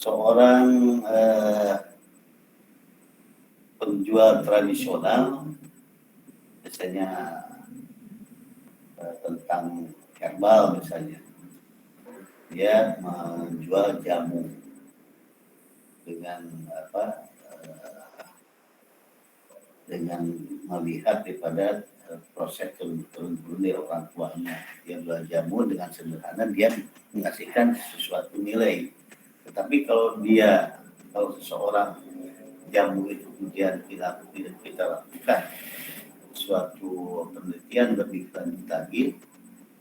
seorang penjual tradisional, misalnya tentang herbal misalnya, dia menjual jamu dengan dengan melihat daripada proses turun dari orang tuanya. Dia jual jamu dengan sederhana, dia menghasilkan sesuatu nilai. Tetapi kalau seseorang jamu itu kemudian kita lakukan suatu penelitian lebih lanjut lagi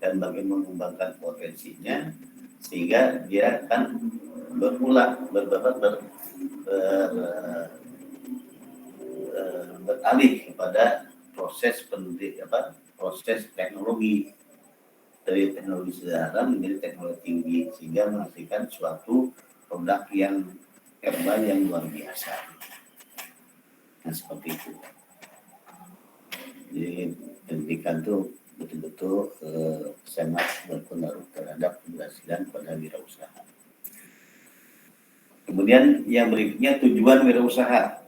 dan bagaimana mengembangkan potensinya, sehingga dia akan beralih kepada proses proses teknologi, dari teknologi sederhana menjadi teknologi tinggi, sehingga menghasilkan suatu produk yang herbal yang luar biasa. Nah, seperti itu. Jadi pendidikan itu betul-betul sangat berpengaruh terhadap keberhasilan pada wirausaha. Kemudian yang berikutnya, tujuan wirausaha.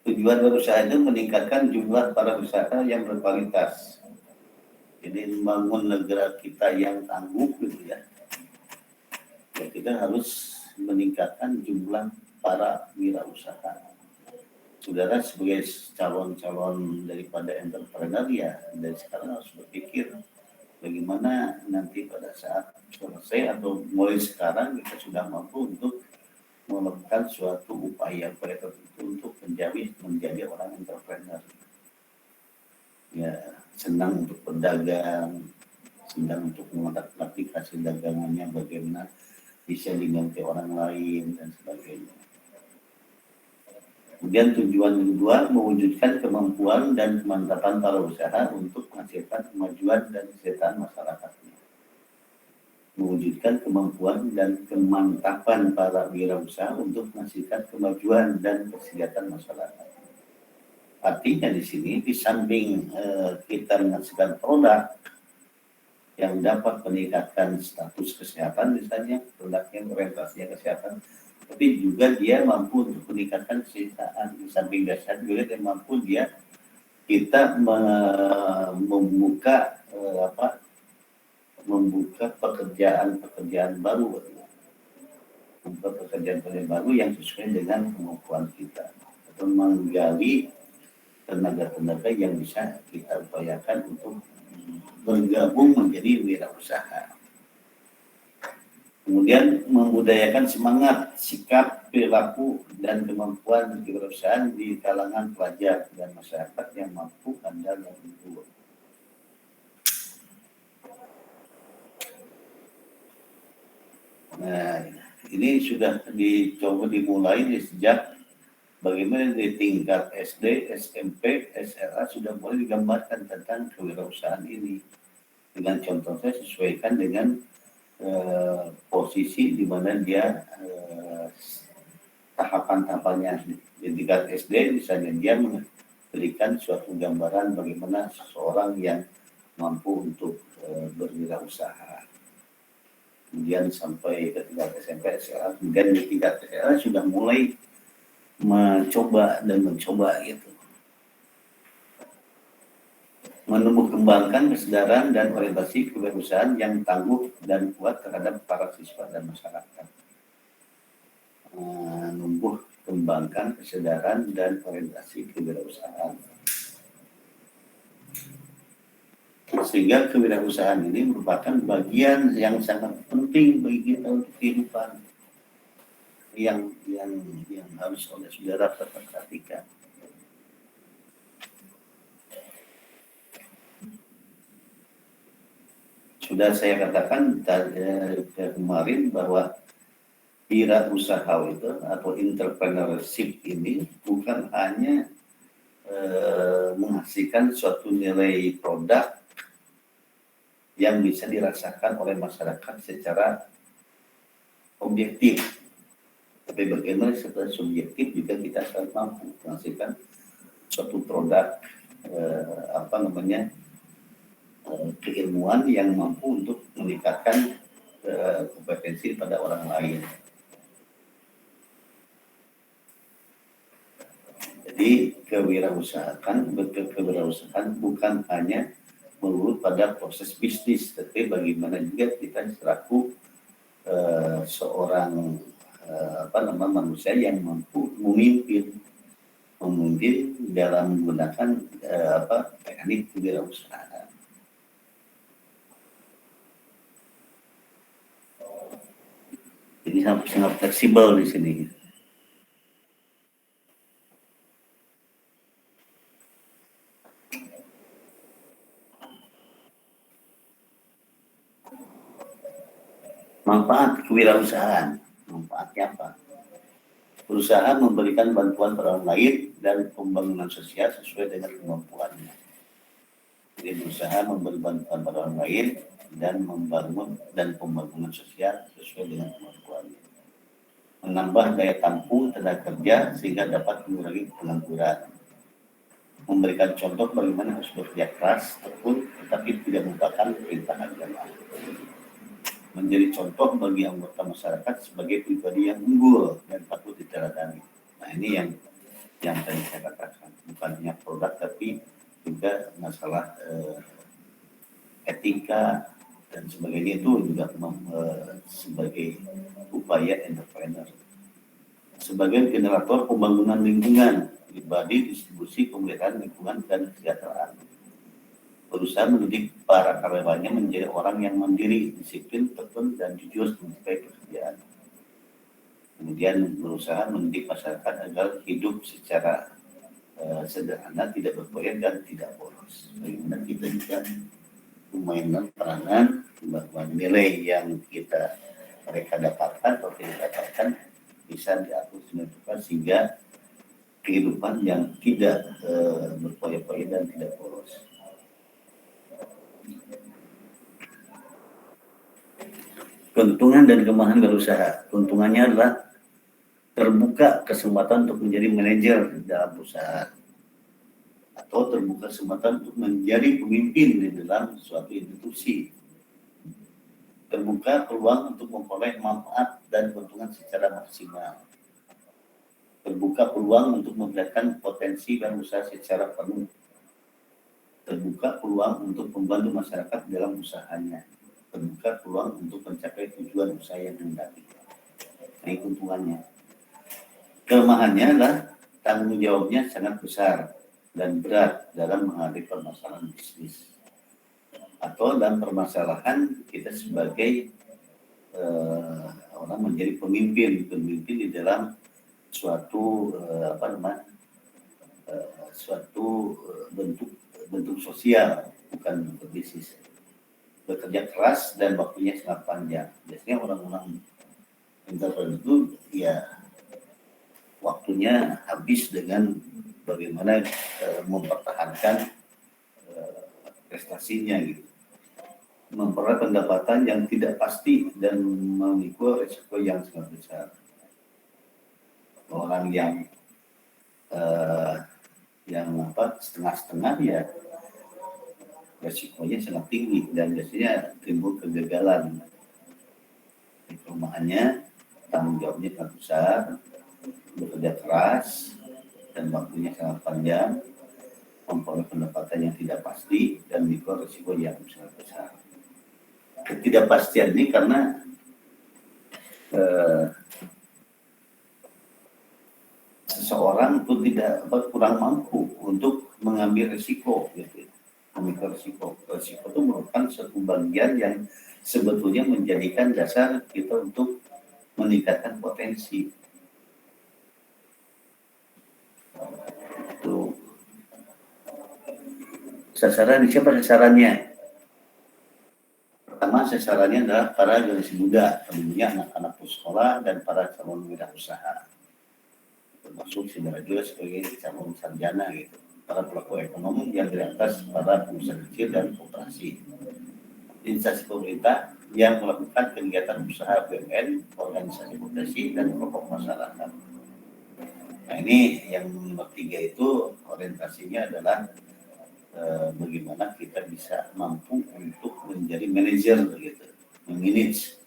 Tujuan wirausaha itu meningkatkan jumlah para usaha yang berkualitas. Jadi membangun negara kita yang tangguh gitu ya. Kita harus meningkatkan jumlah para wirausaha. Saudara sebagai calon-calon daripada entrepreneur ya, dari sekarang harus berpikir bagaimana nanti pada saat selesai atau mulai sekarang kita sudah mampu untuk melakukan suatu upaya tertentu untuk menjadi orang entrepreneur. Ya, senang untuk berdagang, senang untuk mengaplikasi dagangannya bagaimana bisa diganti orang lain dan sebagainya. Kemudian tujuan kedua, mewujudkan kemampuan dan kemantapan para usaha untuk menghasilkan kemajuan dan kesejahteraan masyarakatnya. Mewujudkan kemampuan dan kemantapan para wirausaha untuk menghasilkan kemajuan dan kesejahteraan masyarakat. Artinya di sini di samping kita menghasilkan produk yang dapat meningkatkan status kesehatan, misalnya produknya orientasinya kesehatan, tapi juga dia mampu untuk meningkatkan kesejahteraan. Di samping dasar juga dia mampu kita membuka pekerjaan baru, pekerjaan baru yang sesuai dengan kemampuan kita, atau menggali tenaga-tenaga yang bisa kita upayakan untuk bergabung menjadi wirausaha. Kemudian membudayakan semangat, sikap, perilaku, dan kemampuan kewirausahaan di kalangan pelajar dan masyarakat yang mampu, andal, dan unggul. Nah, ini sudah dicoba dimulai sejak bagaimana di tingkat SD, SMP, SMA sudah mulai digambarkan tentang kewirausahaan ini. Dengan contohnya sesuaikan dengan posisi di mana dia tahapan-tahapannya. Di tingkat SD misalnya dia memberikan suatu gambaran bagaimana seseorang yang mampu untuk berwirausaha. Kemudian sampai ke tingkat SMP, SMA, kemudian di tingkat SMA sudah mulai mencoba gitu. Menumbuh kembangkan kesadaran dan orientasi kewirausahaan yang tangguh dan kuat terhadap para siswa dan masyarakat. Menumbuh kembangkan kesadaran dan orientasi kewirausahaan. Sehingga kewirausahaan ini merupakan bagian yang sangat penting bagi kita untuk kehidupan yang harus oleh saudara perhatikan. Sudah saya katakan kemarin bahwa wirausaha itu atau entrepreneurship ini bukan hanya menghasilkan suatu nilai produk yang bisa dirasakan oleh masyarakat secara objektif, tapi bagaimana secara subjektif juga kita harus mampu menghasilkan suatu produk keilmuan yang mampu untuk meningkatkan kompetensi pada orang lain. Jadi kewirausahaan bukan hanya melulu pada proses bisnis, tapi bagaimana juga kita selaku seorang manusia yang mampu memimpin dalam menggunakan teknik kewirausahaan. Jadi sangat fleksibel di sini. Manfaat kewirausahaan, manfaatnya apa? Berusaha memberikan bantuan pada orang lain dan pembangunan sosial sesuai dengan kemampuannya. Jadi berusaha memberi bantuan pada orang lain dan pembangunan sosial sesuai dengan kemampuannya. Menambah daya tampung tenaga kerja sehingga dapat mengurangi pengangguran. Memberikan contoh bagaimana harus bekerja keras, tekun, tetapi tidak melupakan perintah agama. Menjadi contoh bagi anggota masyarakat sebagai pribadi yang unggul dan patut diteladani. Nah, ini yang tadi saya katakan, bukan hanya produk tapi juga masalah etika dan sebagainya, itu juga sebagai upaya entrepreneur. Sebagai generator pembangunan lingkungan, pribadi, distribusi, pemeliharaan lingkungan dan kesejahteraan. Berusaha mendidik para karyawannya menjadi orang yang mandiri, disiplin, tekun, dan jujur mencapai pekerjaan. Kemudian berusaha mendidik masyarakat agar hidup secara sederhana, tidak berpoya dan tidak boros. Bagaimana kita juga memainkan peranan bahwa nilai yang mereka dapatkan atau tidak dapatkan bisa diatur sedemikian sehingga kehidupan yang tidak berpoya-poya dan tidak boros. Keuntungan dan kelemahan berusaha. Keuntungannya adalah terbuka kesempatan untuk menjadi manajer dalam perusahaan, atau terbuka kesempatan untuk menjadi pemimpin di dalam suatu institusi. Terbuka peluang untuk memperoleh manfaat dan keuntungan secara maksimal. Terbuka peluang untuk memperlihatkan potensi dan usaha secara penuh. Terbuka peluang untuk membantu masyarakat dalam usahanya. Terbuka peluang untuk mencapai tujuan usaha yang dihendaki. Ini keuntungannya. Kelemahannya adalah tanggung jawabnya sangat besar dan berat dalam menghadapi permasalahan bisnis atau dalam permasalahan kita sebagai orang menjadi pemimpin di dalam suatu bentuk sosial, bukan bentuk bisnis. Bekerja keras dan waktunya sangat panjang. Biasanya orang-orang entrepreneur itu ya waktunya habis dengan bagaimana mempertahankan prestasinya gitu. Memperoleh pendapatan yang tidak pasti dan memikul risiko yang sangat besar. Orang yang setengah-setengah ya risikonya sangat tinggi dan biasanya timbul kegagalan. Kelemahannya tanggung jawabnya sangat besar, bekerja keras dan waktunya sangat panjang, memperoleh pendapatan yang tidak pasti dan memikul risiko yang sangat besar. Ketidakpastian ini karena seseorang itu kurang mampu untuk mengambil risiko gitu. Memikul risiko itu merupakan satu bagian yang sebetulnya menjadikan dasar kita untuk meningkatkan potensi. Itu siapa sasarannya? Pertama, sasarannya adalah para generasi muda, tentunya anak-anak sekolah dan para calon wirausaha, termasuk senior juga sebagai calon sarjana gitu. Para pelaku ekonomi yang di atas para pengusaha kecil dan koperasi. Instansi pemerintah yang melakukan kegiatan usaha BUMN, organisasi profesi dan kelompok masyarakat. Nah, ini yang nomor 3 itu orientasinya adalah bagaimana kita bisa mampu untuk menjadi manajer begitu, memanage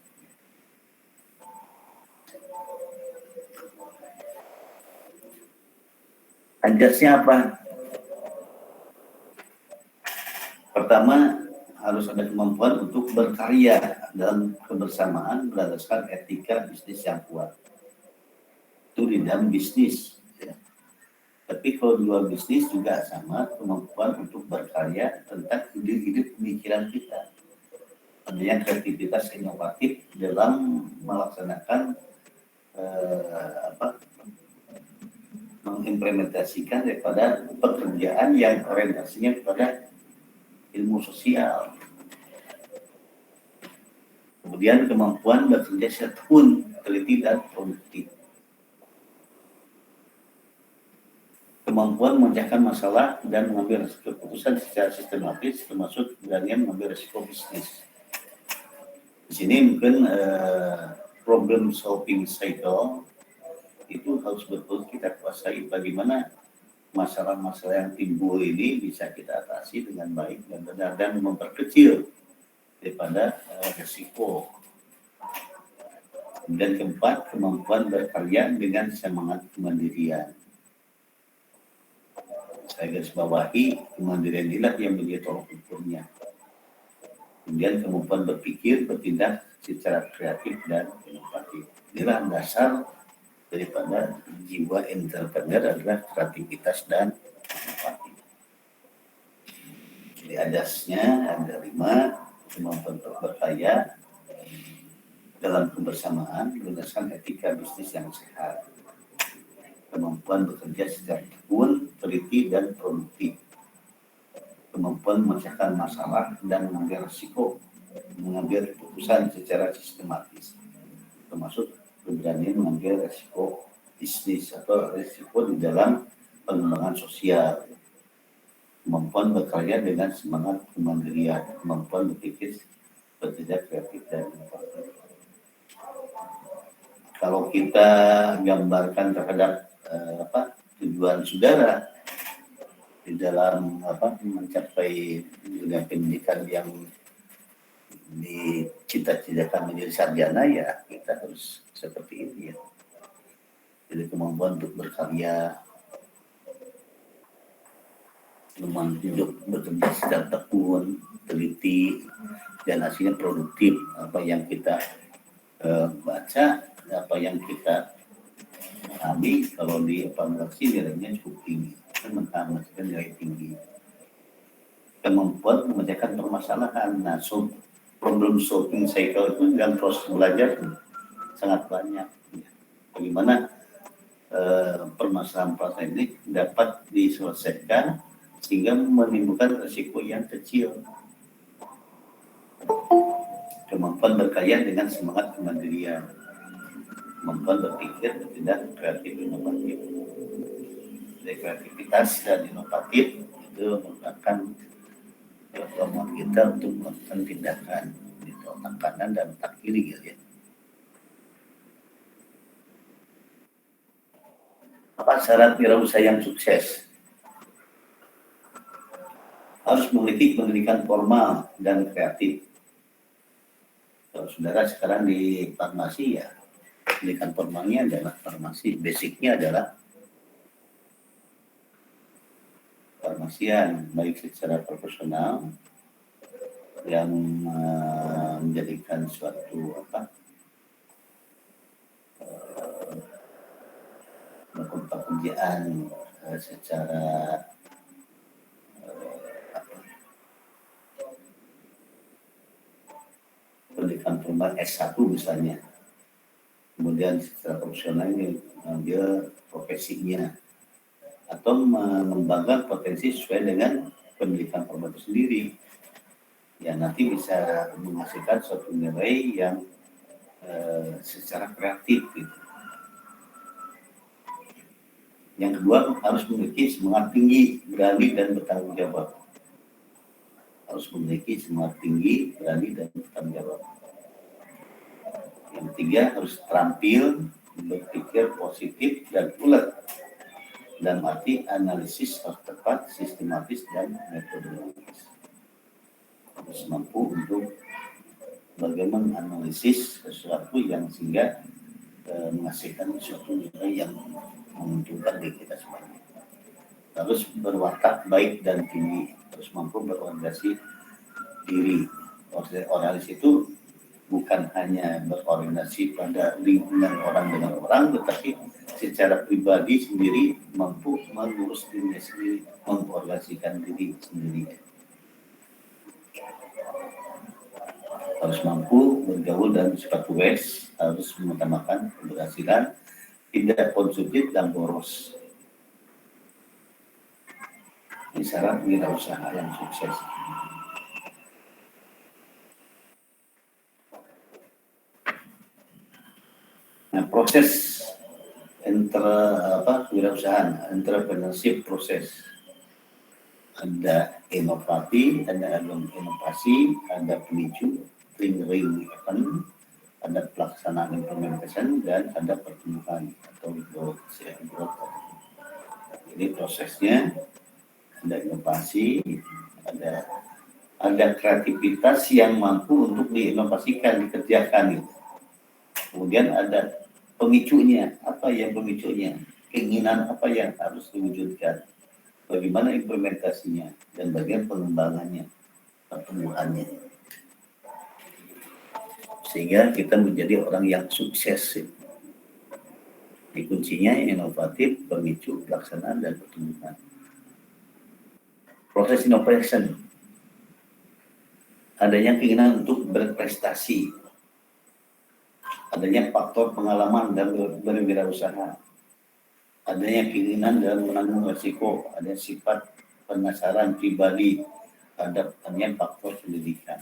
Ajasnya apa? Pertama, harus ada kemampuan untuk berkarya dalam kebersamaan berdasarkan etika bisnis yang kuat. Itu di dalam bisnis. Ya. Tapi kalau di luar bisnis juga sama, kemampuan untuk berkarya tentang ide-ide pemikiran kita. Adanya kreativitas inovatif dalam melaksanakan mengimplementasikan daripada pekerjaan yang orientasinya kepada ilmu sosial. Kemudian kemampuan bekerja setekun, teliti dan produktif. Kemampuan memecahkan masalah dan mengambil keputusan secara sistematis, termasuk keberanian mengambil risiko bisnis. Di sini mungkin problem solving cycle itu harus betul kita kuasai, bagaimana masalah-masalah yang timbul ini bisa kita atasi dengan baik dan benar dan memperkecil daripada risiko. Dan keempat, kemampuan berkarya dengan semangat kemandirian. Saya garis bawahi, kemandirian inilah yang menjadi tolak ukurnya. Kemudian kemampuan berpikir, bertindak secara kreatif dan inovatif. Inilah dasar daripada jiwa entrepreneur adalah kreativitas dan inovatif. Jadi adasnya ada 5, kemampuan berkarya dalam kebersamaan berdasarkan etika bisnis yang sehat. Kemampuan bekerja secara tekun, teliti dan produktif. Kemampuan memecahkan masalah dan mengambil risiko, mengambil keputusan secara sistematis, termasuk keberanian mengambil risiko bisnis atau risiko di dalam pengembangan sosial. Kemampuan bekerja dengan semangat kemandirian, kemampuan berpikir bertindak kreatif dan inovatif. Kalau kita gambarkan terhadap tujuan saudara di dalam mencapai dunia pendidikan yang dicita-citakan menjadi sarjana, ya kita harus seperti ini ya. Jadi kemampuan untuk berkarya, hidup bekerja secara tekun, teliti, dan hasilnya produktif. Apa yang kita baca, apa yang kita pahami, kalau di evaluasi nilainya cukup tinggi, menghasilkan nilai tinggi. Kemampuan memecahkan permasalahan, problem solving cycle itu dalam proses belajar sangat banyak. Bagaimana permasalahan ini dapat diselesaikan sehingga menimbulkan risiko yang kecil. Kemampuan berkarya dengan semangat kemandirian, kemampuan berpikir bertindak kreatif inovatif. Jadi kreativitas dan inovatif itu merupakan kemampuan kita untuk melakukan tindakan di otak kanan dan otak kiri gitu ya. Apa syarat wirausaha yang sukses? Harus memiliki pendidikan formal dan kreatif. Kalau saudara sekarang di farmasi, ya pendidikan formalnya adalah farmasi, basicnya adalah farmasian, baik secara profesional yang menjadikan suatu pekerjaan secara pendidikan formal S1 misalnya, kemudian secara profesional ini mengambil profesinya atau mengembangkan potensi sesuai dengan pendidikan formal itu sendiri, ya nanti bisa menghasilkan suatu nilai yang secara kreatif gitu. Yang kedua, harus memiliki semangat tinggi, berani dan bertanggung jawab. Harus memiliki semangat tinggi, berani dan bertanggung jawab. Yang ketiga, harus terampil berpikir positif dan ulet dalam arti analisis harus tepat, sistematis dan metodologis. Harus mampu untuk bagaimana analisis sesuatu yang sehingga menghasilkan menghasilkan suatu nilai yang menguntungkan bagi kita semuanya. Harus berwatak baik dan tinggi, harus mampu berorientasi diri. Orientasi itu bukan hanya berorientasi pada lingkungan orang dengan orang, tetapi secara pribadi sendiri mampu mengurus dirinya sendiri, mengorganisasikan diri sendiri. Harus mampu bergaul dan sifat wes, harus mengutamakan keberhasilan, tidak konsumtif dan boros. Ini syarat wirausaha yang sukses. Nah, proses wirausaha, entrepreneurship proses. Ada inovasi, ada inovasi, ada pemicu, triggering event, ada pelaksanaan implementation, dan ada pertumbuhan atau growth. Jadi prosesnya ada inovasi, ada kreativitas yang mampu untuk diinovasikan, dikerjakan gitu. Kemudian ada pemicunya, apa yang pemicunya, keinginan apa yang harus diwujudkan, bagaimana implementasinya, dan bagian pengembangannya, pertumbuhannya. Sehingga kita menjadi orang yang sukses. Di kuncinya inovatif, pemicu, pelaksanaan, dan pertumbuhan. Proses innovation, adanya keinginan untuk berprestasi, adanya faktor pengalaman dan berwirausaha, adanya keinginan dalam menanggung risiko, ada sifat penasaran pribadi, adanya faktor pendidikan.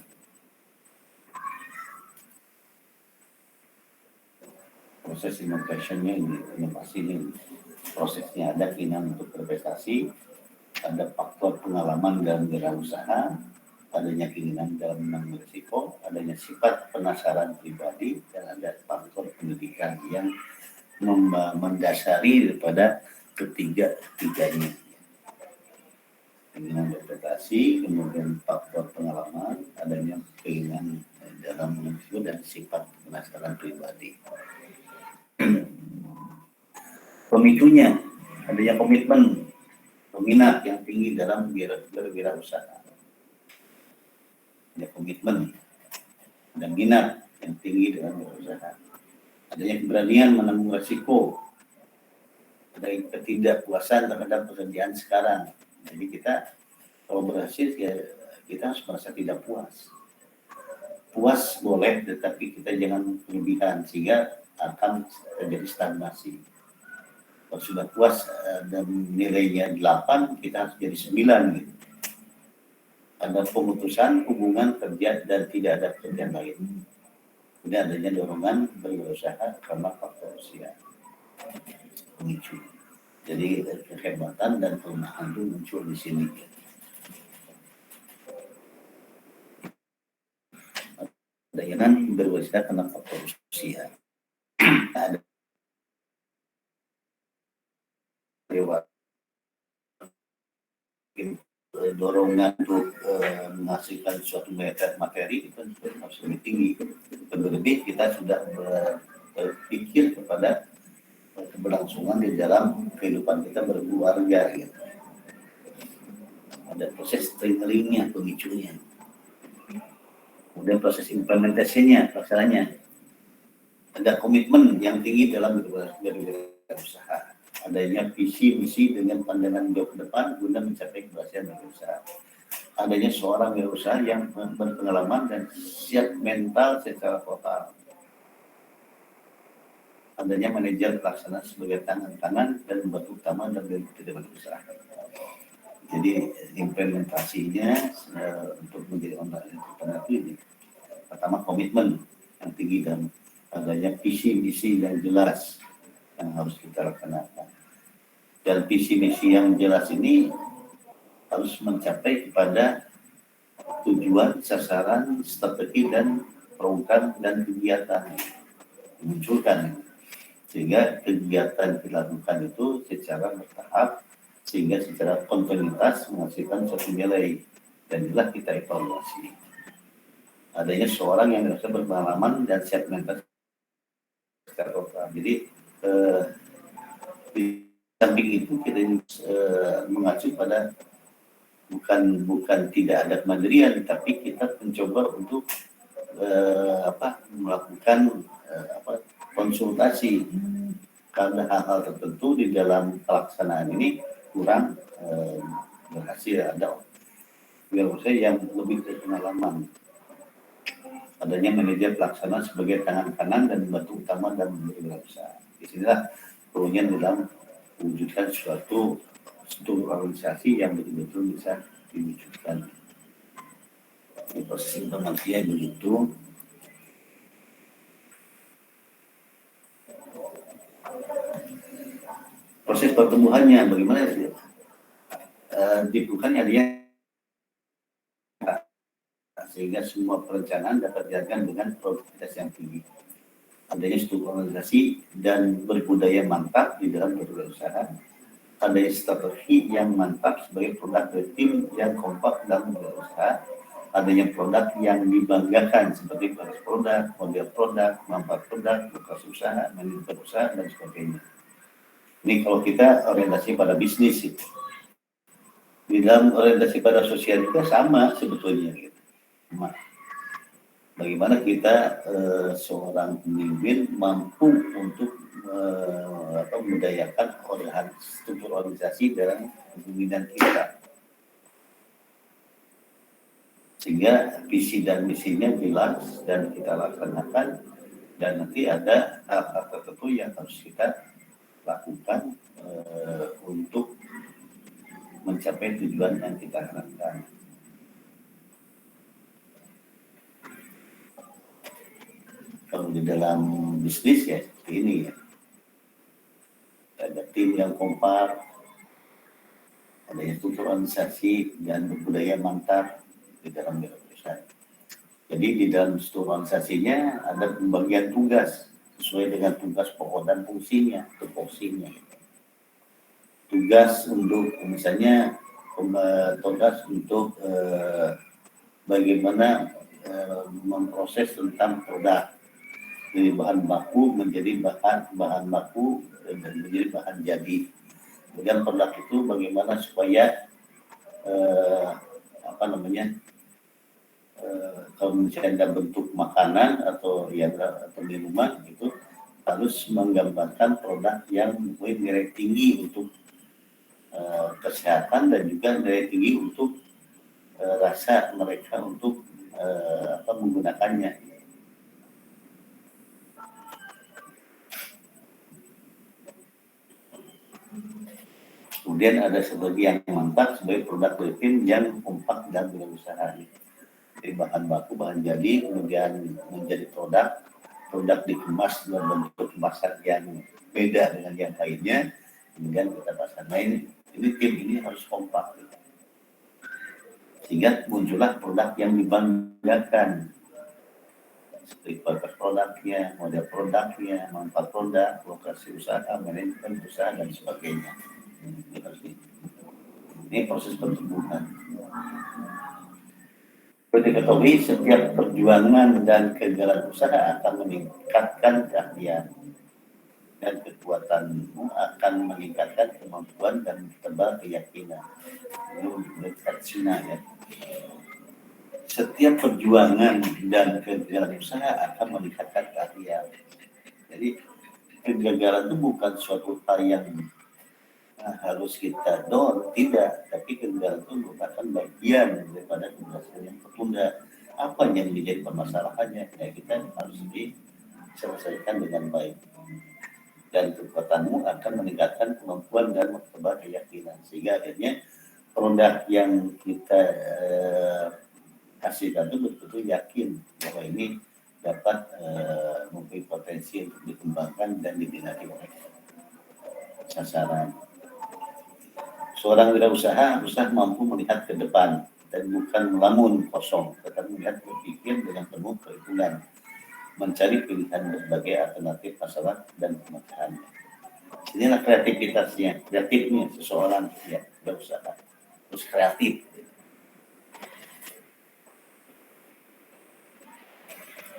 Proses innovationnya ini, inovasinya ini, prosesnya ada keinginan untuk berprestasi, ada faktor pengalaman dan wirausaha, adanya keinginan dalam menanggung risiko, adanya sifat penasaran pribadi, dan ada faktor pendidikan yang mendasari daripada ketiga-tiganya. Keinginan berprestasi, kemudian faktor pengalaman, adanya keinginan dalam menanggung risiko, dan sifat penasaran pribadi. Pemicunya, adanya komitmen, minat yang tinggi dalam berwirausaha. Ada komitmen dan minat yang tinggi dalam berusaha. Adanya keberanian menanggung risiko. Ada ketidakpuasan terhadap pekerjaan sekarang. Jadi kita kalau berhasil ya kita harus merasa tidak puas. Puas boleh, tetapi kita jangan berlebihan sehingga akan terjadi stagnasi. Kalau sudah puas dan nilainya 8, kita harus jadi 9 gitu. Ada pemutusan hubungan kerja dan tidak ada pekerjaan lain. Kemudian adanya dorongan berwirausaha karena faktor usia pemicu. Jadi kehebatan dan kelemahan itu muncul di sini. Adanya berwirausaha karena faktor usia. Ada dorongan untuk menghasilkan suatu materi itu harus lebih tinggi. Terlebih kita sudah berpikir kepada keberlangsungan di dalam kehidupan kita berkeluarga. Gitu. Ada proses triggeringnya, pemicunya. Kemudian proses implementasinya, pelaksananya. Ada komitmen yang tinggi dalam berusaha. Adanya visi misi dengan pandangan jauh ke depan guna mencapai keberhasilan berusaha. Adanya seorang wirausaha yang berpengalaman dan siap mental secara total. Adanya manajer pelaksana sebagai tangan-tangan dan membantu utama dalam kehidupan usaha. Jadi implementasinya untuk menjadi entrepreneur ini pertama komitmen yang tinggi dan adanya visi misi yang jelas yang harus kita laksanakan. Dan visi misi yang jelas ini harus mencapai kepada tujuan, sasaran, strategi, dan program dan kegiatan dimunculkan. Sehingga kegiatan dilakukan itu secara bertahap, sehingga secara kontinuitas menghasilkan suatu nilai. Dan inilah kita evaluasi. Adanya seorang yang merasa berpengalaman dan siap mental secara total. Jadi eh, di samping itu kita mengacu pada bukan tidak ada kemandirian, tapi kita mencoba untuk melakukan konsultasi karena hal-hal tertentu di dalam pelaksanaan ini kurang berhasil. Ada saya yang lebih berpengalaman, adanya manajer pelaksana sebagai tangan kanan dan batu utama dalam berusaha. Disinilah perlunya dalam mewujudkan suatu organisasi yang betul-betul bisa diwujudkan. Di proses implementasinya begitu. Proses pertumbuhannya bagaimana sih? Dibutuhkan adanya sehingga semua perencanaan dapat dijalankan dengan produktivitas yang tinggi. Adanya struktur organisasi dan berbudaya mantap di dalam berusaha. Adanya strategi yang mantap sebagai produk dari tim yang kompak dalam berusaha. Adanya produk yang dibanggakan seperti produk, model produk, manfaat produk, lokasi usaha, manajemen usaha, dan sebagainya. Ini kalau kita orientasi pada bisnis itu. Di dalam orientasi pada sosial juga sama sebetulnya. Gitu. Bagaimana kita seorang pemimpin mampu untuk membudayakan struktur organisasi dalam kepemimpinan kita. Sehingga visi dan misinya jelas dan kita laksanakan, dan nanti ada hal-hal tertentu yang harus kita lakukan untuk mencapai tujuan yang kita harapkan. Kalau di dalam bisnis ya seperti ini ya, ada tim yang kompak, adanya struktur organisasi dan budaya mantap di dalam berusaha. Jadi di dalam struktur organisasinya ada pembagian tugas sesuai dengan tugas pokok dan fungsinya, tupoksinya. Tugas untuk misalnya tugas untuk bagaimana memproses tentang produk dari bahan baku menjadi bahan baku dan menjadi bahan jadi. Kemudian produk itu bagaimana supaya kalau misalnya bentuk makanan atau minuman itu harus menggambarkan produk yang mempunyai nilai tinggi untuk kesehatan dan juga nilai tinggi untuk rasa mereka untuk menggunakannya. Kemudian ada sebagian yang mantap sebagai produk rutin yang kompak dan berusaha. Dari bahan baku, bahan jadi, kemudian menjadi produk dikemas dalam bentuk kemasan yang beda dengan yang lainnya, kemudian kita pasang lain. Ini tim ini harus kompak, sehingga muncullah produk yang dibanggakan, seperti purpose produknya, model produknya, manfaat produk, lokasi usaha, manajemen usaha, dan sebagainya. Ini proses pertumbuhan. Seperti diketahui, setiap perjuangan dan kegagalan usaha akan meningkatkan keahlian dan kekuatanmu, akan meningkatkan kemampuan dan tebal keyakinan. Ini Cina ya. Setiap perjuangan dan kegagalan usaha akan meningkatkan keahlian. Jadi kegagalan itu bukan suatu hal yang harus kita dorong, tidak, tapi kegagalan itu merupakan bagian daripada keberhasilan yang tertunda. Apa yang menjadi permasalahannya? Ya kita harus diselesaikan dengan baik. Dan kekuatanmu akan meningkatkan kemampuan dan tebal keyakinan, sehingga akhirnya produk yang kita hasilkan itu betul-betul yakin bahwa ini dapat mempunyai potensi untuk dikembangkan dan diminati oleh sasaran. Seorang wirausaha haruslah mampu melihat ke depan dan bukan melamun kosong, tetapi melihat berpikir dengan penuh kehidupan, mencari pilihan berbagai alternatif masalah dan pemecahannya. Inilah kreativitasnya, kreatifnya seseorang yang berusaha, terus kreatif.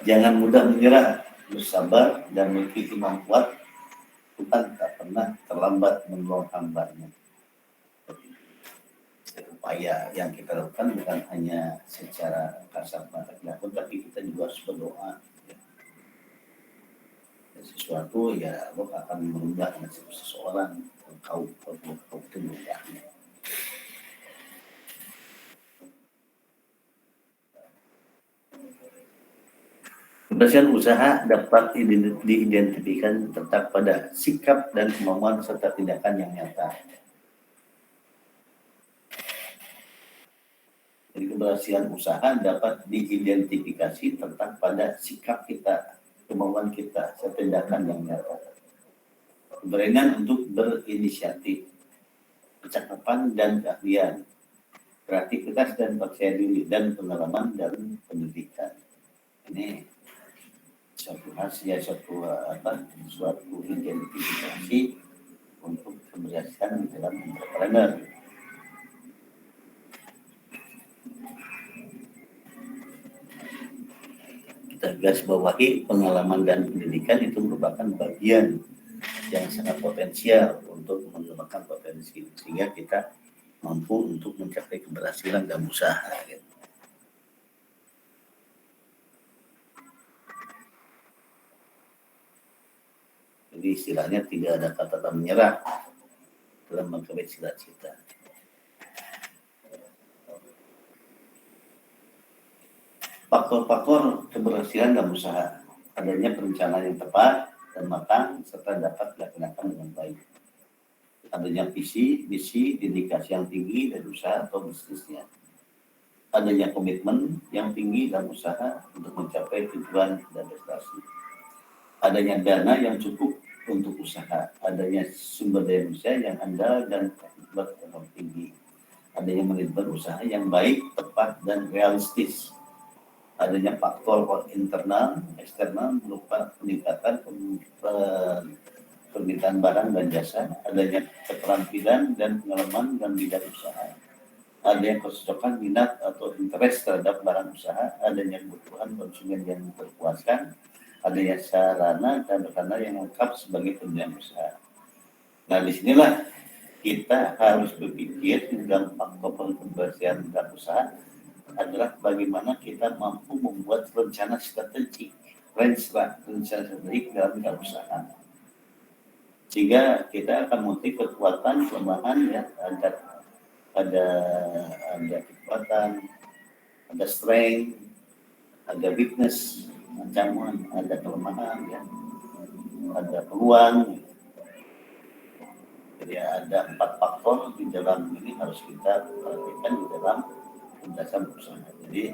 Jangan mudah menyerah, bersabar dan memiliki kemampuan Tuhan tak pernah terlambat menolong hambanya. Upaya yang kita lakukan bukan hanya secara kasat mata dilakukan, tapi kita juga harus berdoa. Sesuatu ya Allah akan merubah nasib seseorang, kau merubahnya. Keberhasilan usaha dapat diidentifikasikan terletak pada sikap dan kemampuan serta tindakan yang nyata. Jadi keberhasilan usaha dapat diidentifikasi terletak pada sikap kita, kemampuan kita, serta tindakan yang nyata. Keberanian untuk berinisiatif, kecakapan dan keahlian, kreativitas dan percaya diri, dan pengalaman dan pendidikan. Ini suatu identifikasi untuk keberhasilan dalam entrepreneur. Kita garis bawahi pengalaman dan pendidikan itu merupakan bagian yang sangat potensial untuk mengembangkan potensi, sehingga kita mampu untuk mencapai keberhasilan dalam usaha. Jadi istilahnya tidak ada kata tak menyerah dalam mencapai cita-cita. Faktor-faktor keberhasilan dalam usaha: adanya perencanaan yang tepat dan matang serta dapat dilaksanakan dengan baik. Adanya visi, misi, dedikasi yang tinggi dari usaha atau bisnisnya. Adanya komitmen yang tinggi dalam usaha untuk mencapai tujuan dan prestasi. Adanya dana yang cukup untuk usaha. Adanya sumber daya manusia yang andal dan berkembang tinggi. Adanya manajemen usaha yang baik, tepat, dan realistis. Adanya faktor internal, eksternal berupa peningkatan permintaan barang dan jasa, adanya keterampilan dan pengalaman dalam bidang usaha, adanya kecocokan minat atau interest terhadap barang usaha, adanya kebutuhan konsumen yang terpuaskan, adanya sarana dan prasarana yang lengkap sebagai penunjang usaha. Nah, disinilah kita harus berpikir dalam faktor keberhasilan dalam usaha adalah bagaimana kita mampu membuat rencana strategik, rencana strategik dalam usaha, sehingga kita akan memiliki kekuatan, kelemahan, ya, ada kekuatan, ada strength, ada weakness, ancaman, ada kelemahan, ya, ada peluang. Jadi ada 4 faktor di dalam ini harus kita perhatikan di dalam pembahasan usaha. Jadi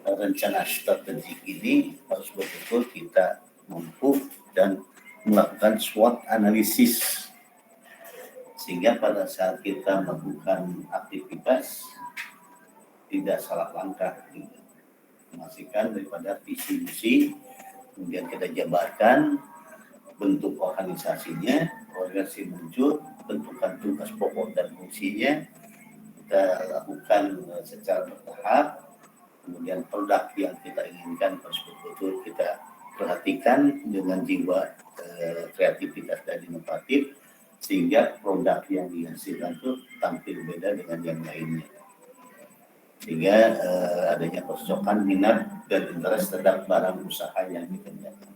rencana strategik ini harus betul-betul kita mampu dan melakukan SWOT analisis, sehingga pada saat kita melakukan aktivitas tidak salah langkah, memastikan daripada visi misi, kemudian kita jabarkan bentuk organisasinya, organisasi muncul, bentukan tugas pokok dan fungsinya, kita lakukan secara bertahap, kemudian produk yang kita inginkan harus betul-betul kita perhatikan dengan jiwa kreativitas dan inovatif, sehingga produk yang dihasilkan itu tampil beda dengan yang lainnya, sehingga adanya kecocokan minat dan interest terhadap barang usaha yang dikerjakan,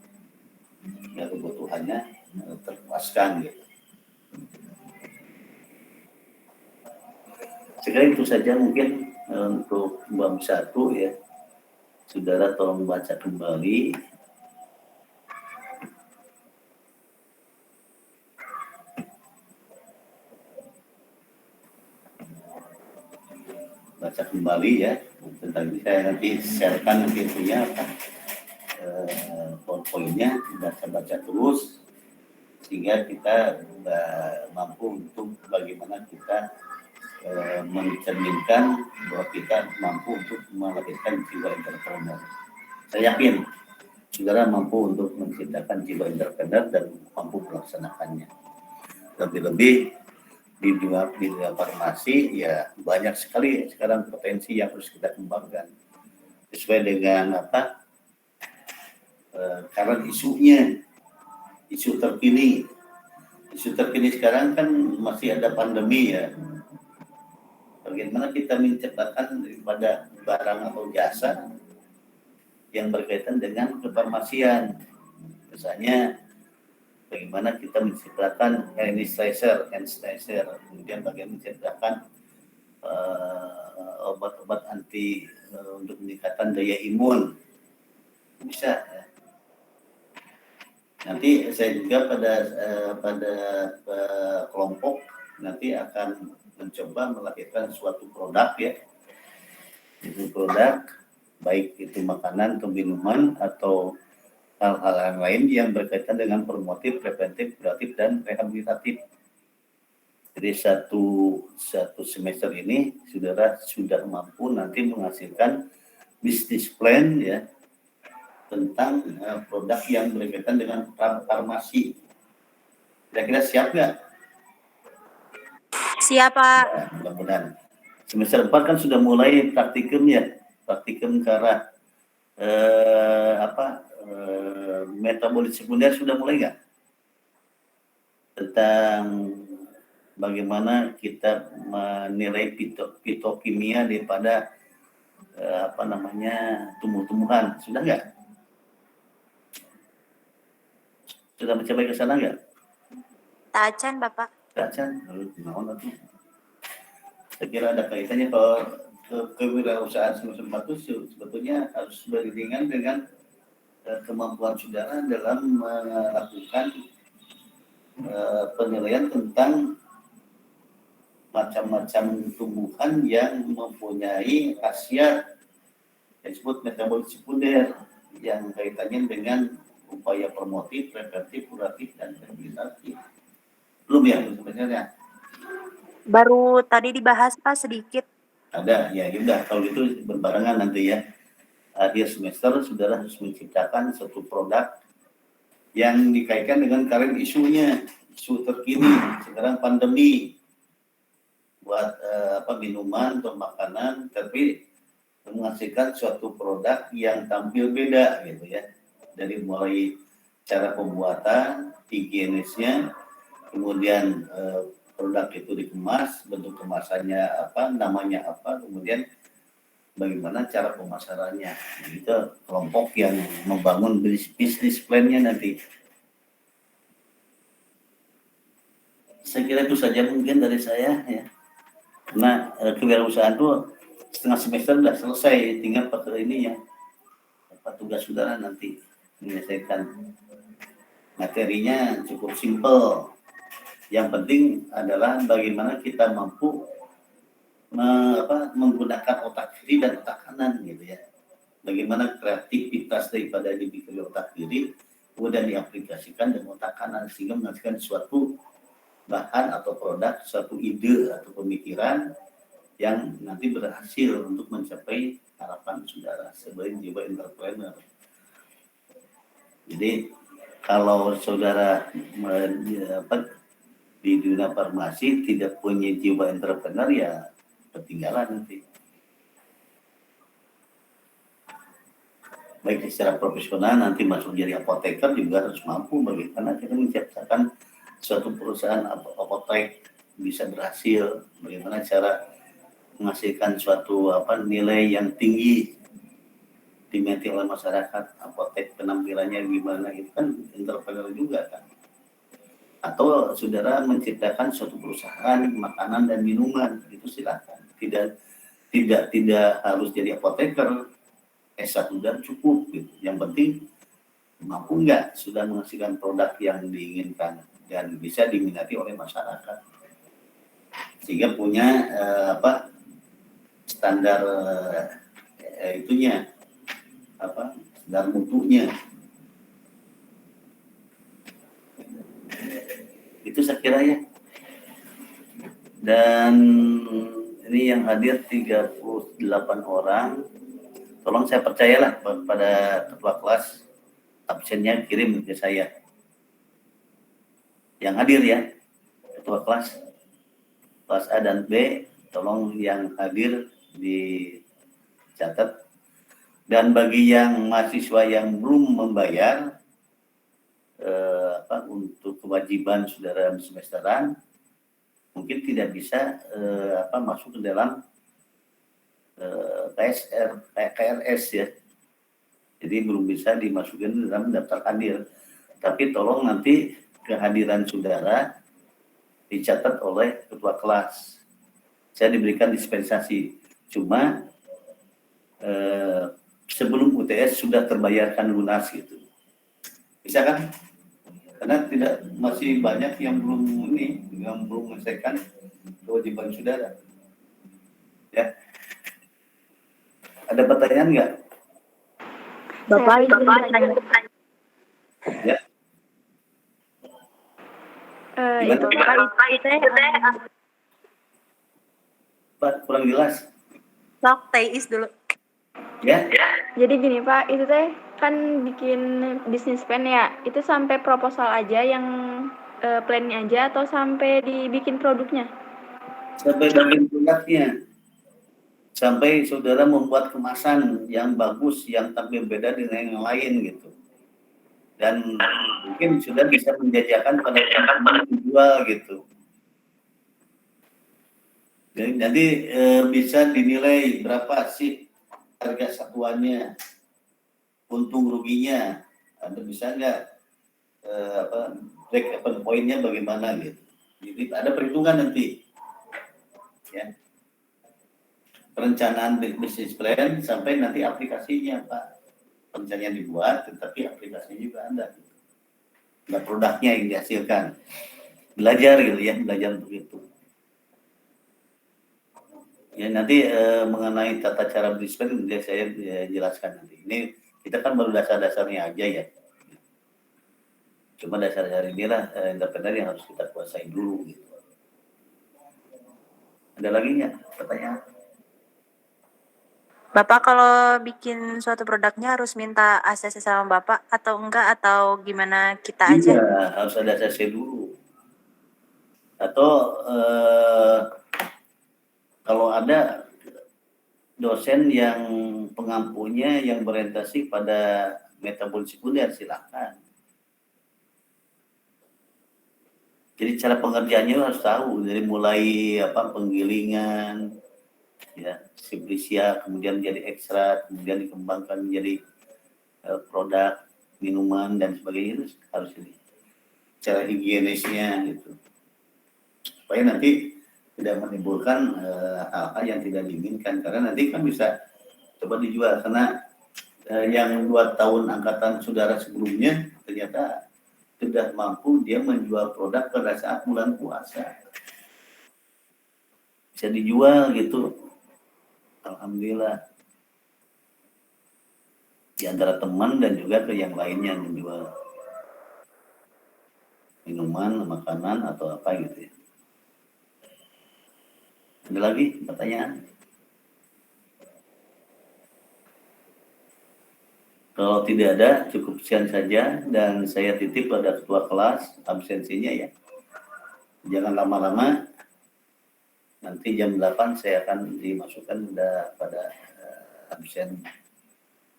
ya, kebutuhannya terpuaskan, gitu. Sekali itu saja mungkin untuk bab 1, ya. Saudara tolong baca kembali. Baca kembali, ya. Tentang ini saya nanti sharekan nanti punya poin-poinnya, baca terus, sehingga kita mampu untuk bagaimana kita mencerminkan bahwa kita mampu untuk melahirkan jiwa entrepreneur. Saya yakin saudara mampu untuk menciptakan jiwa entrepreneur dan mampu melaksanakannya. Lebih-lebih di dunia farmasi, ya, banyak sekali sekarang potensi yang harus kita kembangkan sesuai dengan karena isu terkini Isu terkini sekarang kan masih ada pandemi ya. Bagaimana kita menciptakan daripada barang atau jasa yang berkaitan dengan kefarmasian. Misalnya bagaimana kita menciptakan hand sanitizer, kemudian bagaimana menciptakan obat-obat anti untuk meningkatkan daya imun. Bisa ya. Nanti saya juga pada kelompok nanti akan mencoba melahirkan suatu produk ya. Itu produk baik itu makanan atau minuman atau hal-hal yang lain yang berkaitan dengan promotif, preventif, kuratif, dan rehabilitatif. Jadi satu semester ini saudara sudah mampu nanti menghasilkan bisnis plan ya tentang produk yang berkaitan dengan farmasi. Kira-kira siap nggak? Siap, Pak. Ya, mudah-mudahan. Semester 4 kan sudah mulai praktikum ya, praktikum ke arah metabolit sekunder sudah mulai nggak? Tentang bagaimana kita menilai fitokimia daripada tumbuh-tumbuhan, sudah nggak? Sudah mencapai ke sana nggak? Tacan, Bapak. Tacan, saya kira ada kaitannya kalau kewirausahaan semester 4 itu sebetulnya harus beriringan dengan kemampuan saudara dalam melakukan penilaian tentang macam-macam tumbuhan yang mempunyai khasiat yang disebut metabolit sekunder yang kaitannya dengan upaya promotif, preventif, kuratif, dan rehabilitatif. Belum ya sebenarnya? Baru tadi dibahas, Pak, sedikit. Ada, ya udah kalau itu berbarengan nanti ya. Akhir semester saudara harus menciptakan suatu produk yang dikaitkan dengan current isunya, isu terkini sekarang pandemi, buat minuman atau makanan, tapi menghasilkan suatu produk yang tampil beda gitu ya, dari mulai cara pembuatan, higienisnya, kemudian produk itu dikemas, bentuk kemasannya apa, namanya apa, kemudian bagaimana cara pemasarannya. Itu kelompok yang membangun bisnis plan-nya nanti. Saya kira itu saja mungkin dari saya ya. Karena kewirausahaan itu setengah semester sudah selesai, tinggal pakai ini ya, tugas saudara nanti menyelesaikan. Materinya cukup simpel. Yang penting adalah bagaimana kita mampu menggunakan otak kiri dan otak kanan gitu ya. Bagaimana kreativitas daripada dibikin otak kiri kemudian diaplikasikan dengan otak kanan sehingga menghasilkan suatu bahan atau produk, suatu ide atau pemikiran yang nanti berhasil untuk mencapai harapan saudara sebagai jiwa entrepreneur. Jadi kalau saudara di dunia farmasi tidak punya jiwa entrepreneur ya ketinggalan nanti. Baik secara profesional nanti masuk jadi apoteker juga harus mampu bagaimana kita menciptakan suatu perusahaan apotek bisa berhasil, bagaimana cara menghasilkan suatu nilai yang tinggi diminati oleh masyarakat, apotek penampilannya gimana, itu kan entrepreneur juga kan. Atau saudara menciptakan suatu perusahaan makanan dan minuman, itu silakan. Tidak harus jadi apoteker, S1 dan cukup gitu. Yang penting mampu nggak sudah menghasilkan produk yang diinginkan dan bisa diminati oleh masyarakat, sehingga punya standar standar mutunya. Itu saya kira ya. Dan ini yang hadir 38 orang. Tolong saya percayalah pada ketua kelas, absennya kirim ke saya. Yang hadir ya, ketua kelas A dan B, tolong yang hadir dicatat. Dan bagi yang mahasiswa yang belum membayar untuk kewajiban saudara semesteran mungkin tidak bisa masuk ke dalam KRS ya. Jadi belum bisa dimasukkan dalam daftar hadir. Tapi tolong nanti kehadiran saudara dicatat oleh ketua kelas. Saya diberikan dispensasi. Cuma sebelum UTS sudah terbayarkan lunas gitu. Bisa kan? Karena masih banyak yang belum menyelesaikan kewajiban saudara. Ya. Ada pertanyaan nggak? Bapak izin bertanya. Ya. Itu Pak itu Pak, kurang jelas. sok teis dulu. Ya. Jadi gini Pak, itu teh kan bikin bisnis plan ya, itu sampai proposal aja yang plannya aja atau sampai dibikin produknya? Sampai bikin produknya. Sampai saudara membuat kemasan yang bagus, yang tampil beda dengan yang lain gitu. Dan mungkin sudah bisa menjajakan pada teman-teman dijual gitu. Jadi nanti bisa dinilai berapa sih harga satuannya, untung ruginya, ada bisa nggak break even point-nya bagaimana gitu. Jadi ada perhitungan nanti, ya. Perencanaan bisnis plan sampai nanti aplikasinya Pak. Rencananya dibuat, tetapi aplikasinya juga ada. Nggak produknya yang dihasilkan. Belajar gitu ya, belajar untuk itu. Ya nanti mengenai tata cara bisnis plan saya jelaskan nanti. Ini kita kan baru dasar-dasarnya aja ya. Cuma dasar-dasar inilah independen yang harus kita kuasai dulu gitu. Ada lagi nggak pertanyaan? Bapak kalau bikin suatu produknya harus minta ACC sama Bapak atau enggak atau gimana kita aja? Iya, harus ada ACC dulu. Atau kalau ada dosen yang pengampunya yang berorientasi pada metabolisme sekunder silakan. Jadi cara pengerjaannya harus tahu dari mulai penggilingan, ya simplisia, kemudian jadi ekstrak, kemudian dikembangkan menjadi produk minuman dan sebagainya, itu harus ini cara higienisnya gitu supaya nanti tidak menimbulkan hal-hal yang tidak diinginkan, karena nanti kan bisa coba dijual karena yang 2 tahun angkatan saudara sebelumnya ternyata sudah mampu dia menjual produk pada saat bulan puasa, bisa dijual gitu. Alhamdulillah, di antara teman dan juga ke yang lainnya yang menjual minuman, makanan atau apa gitu ya. Ada lagi pertanyaan? Kalau tidak ada, cukup sekian saja dan saya titip pada ketua kelas absensinya ya. Jangan lama-lama. Nanti jam 8 saya akan dimasukkan pada absen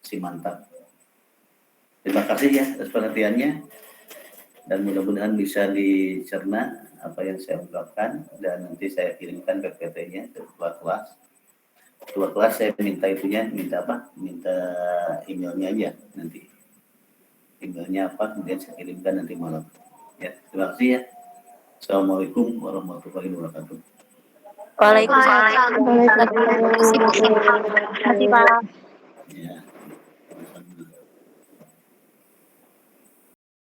si mantap. Terima kasih ya atas perhatiannya dan mudah-mudahan bisa dicerna apa yang saya ungkapkan dan nanti saya kirimkan PPT-nya ke ketua kelas. Ketua kelas saya minta minta emailnya aja nanti. Emailnya apa, kemudian saya kirimkan nanti malam. Ya, terima kasih ya. Assalamualaikum warahmatullahi wabarakatuh. Waalaikumsalam. Terima kasih Pak.